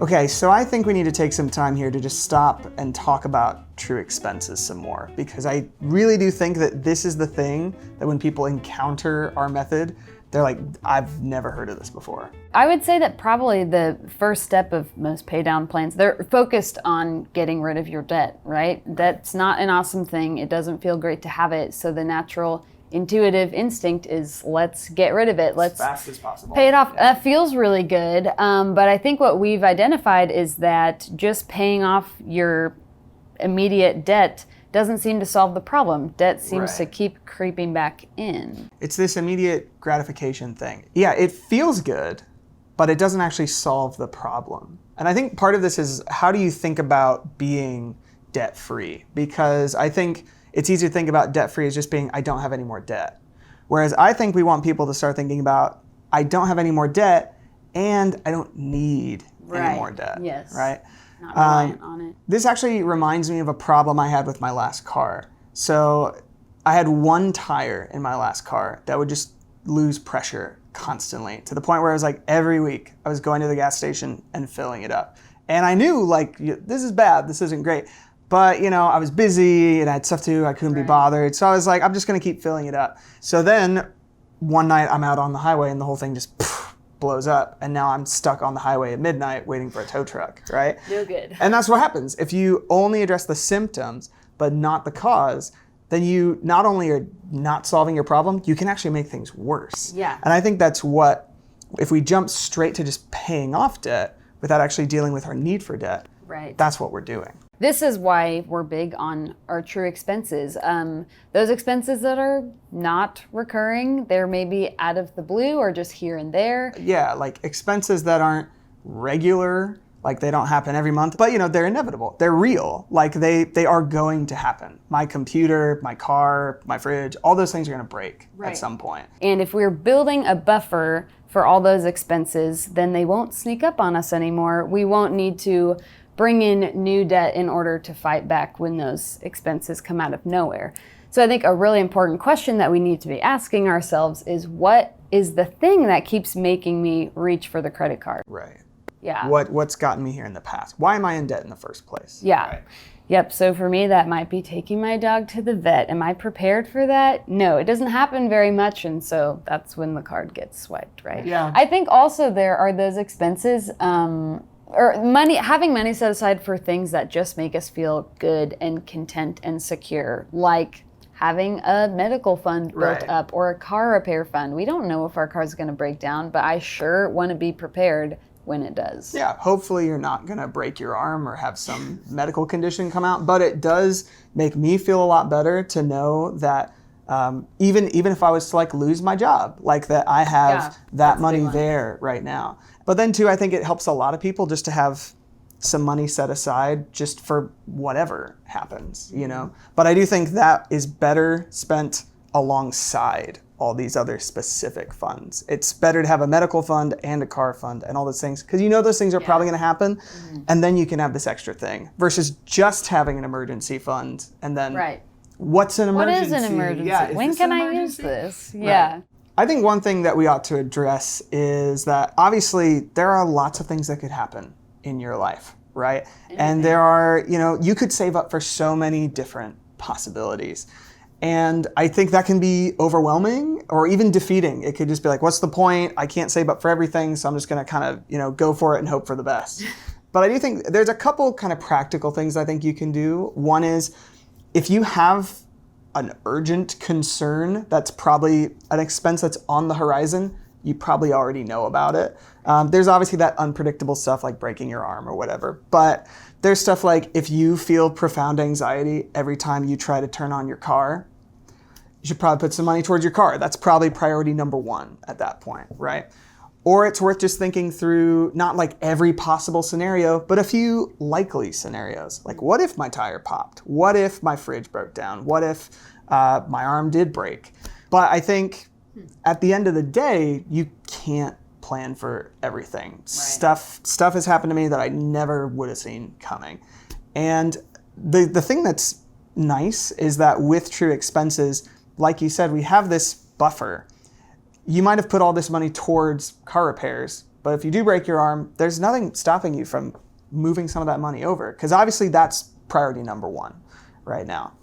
Okay, so I think we need to take some time here to just stop and talk about true expenses some more, because I really do think that this is the thing that when people encounter our method, they're like, I've never heard of this before. I would say that probably the first step of most pay down plans, they're focused on getting rid of your debt, right? That's not an awesome thing. It doesn't feel great to have it. So the natural intuitive instinct is let's get rid of it. Let's as fast as possible. Pay it off. That feels really good. But I think what we've identified is that just paying off your immediate debt doesn't seem to solve the problem. Debt seems to keep creeping back in. It's this immediate gratification thing. Yeah, it feels good, but it doesn't actually solve the problem. And I think part of this is, how do you think about being debt-free? Because I think it's easy to think about debt-free as just being, I don't have any more debt. Whereas I think we want people to start thinking about, I don't have any more debt and I don't need any more debt. Yes. Right? Not reliant on it. This actually reminds me of a problem I had with my last car. So I had one tire in my last car that would just lose pressure constantly, to the point where it was like every week I was going to the gas station and filling it up. And I knew, like, this is bad, this isn't great. But, you know, I was busy and I had stuff to do, I couldn't be bothered. So I was like, I'm just gonna keep filling it up. So then one night I'm out on the highway and the whole thing just blows up, and now I'm stuck on the highway at midnight waiting for a tow truck, right? No good. And that's what happens. If you only address the symptoms, but not the cause, then you not only are not solving your problem, you can actually make things worse. Yeah. And I think that's what, if we jump straight to just paying off debt without actually dealing with our need for debt, that's what we're doing. This is why we're big on our true expenses. Those expenses that are not recurring, they're maybe out of the blue or just here and there. Yeah, like expenses that aren't regular, like they don't happen every month, but you know, they're inevitable. They're real, like they are going to happen. My computer, my car, my fridge, all those things are gonna break at some point. And if we're building a buffer for all those expenses, then they won't sneak up on us anymore. We won't need to bring in new debt in order to fight back when those expenses come out of nowhere. So I think a really important question that we need to be asking ourselves is, what is the thing that keeps making me reach for the credit card? Right. Yeah. What's gotten me here in the past? Why am I in debt in the first place? Yeah. Right. Yep. So for me, that might be taking my dog to the vet. Am I prepared for that? No, it doesn't happen very much. And so that's when the card gets swiped, right? Yeah. I think also there are those expenses, or money, having money set aside for things that just make us feel good and content and secure, like having a medical fund built up or a car repair fund. We don't know if our car's going to break down, but I sure want to be prepared when it does. Yeah, hopefully you're not going to break your arm or have some medical condition come out, but it does make me feel a lot better to know that even if I was to like lose my job, like that I have that money there right now. But then too, I think it helps a lot of people just to have some money set aside just for whatever happens, you know? But I do think that is better spent alongside all these other specific funds. It's better to have a medical fund and a car fund and all those things, because you know those things are probably gonna happen, and then you can have this extra thing, versus just having an emergency fund and then what's an emergency? What is an emergency? Yeah, when can I use this? Yeah. I think one thing that we ought to address is that obviously there are lots of things that could happen in your life, right? And there are, you know, you could save up for so many different possibilities. And I think that can be overwhelming or even defeating. It could just be like, what's the point? I can't save up for everything, so I'm just gonna kind of, you know, go for it and hope for the best. But I do think there's a couple kind of practical things I think you can do. One is, if you have an urgent concern that's probably an expense that's on the horizon, you probably already know about it. There's obviously that unpredictable stuff like breaking your arm or whatever, but there's stuff like if you feel profound anxiety every time you try to turn on your car, you should probably put some money towards your car. That's probably priority number one at that point, right? Or it's worth just thinking through not like every possible scenario, but a few likely scenarios. Like, what if my tire popped? What if my fridge broke down? What if my arm did break? But I think at the end of the day, you can't plan for everything. Stuff has happened to me that I never would have seen coming. And the thing that's nice is that with true expenses, like you said, we have this buffer. You might have put all this money towards car repairs, But if you do break your arm, there's nothing stopping you from moving some of that money over, because obviously that's priority number one right now.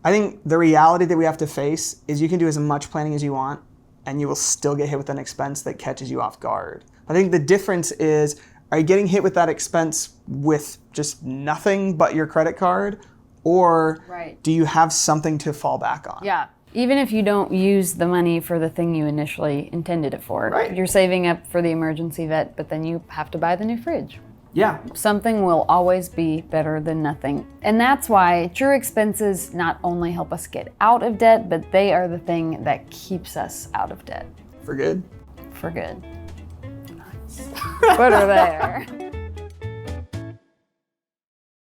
I think the reality that we have to face is you can do as much planning as you want, and you will still get hit with an expense that catches you off guard. I think the difference is, are you getting hit with that expense with just nothing but your credit card, or do you have something to fall back on? Yeah. Even if you don't use the money for the thing you initially intended it for, you're saving up for the emergency vet, but then you have to buy the new fridge. Yeah. Something will always be better than nothing. And that's why true expenses not only help us get out of debt, but they are the thing that keeps us out of debt. For good? For good. Nice. Put her there.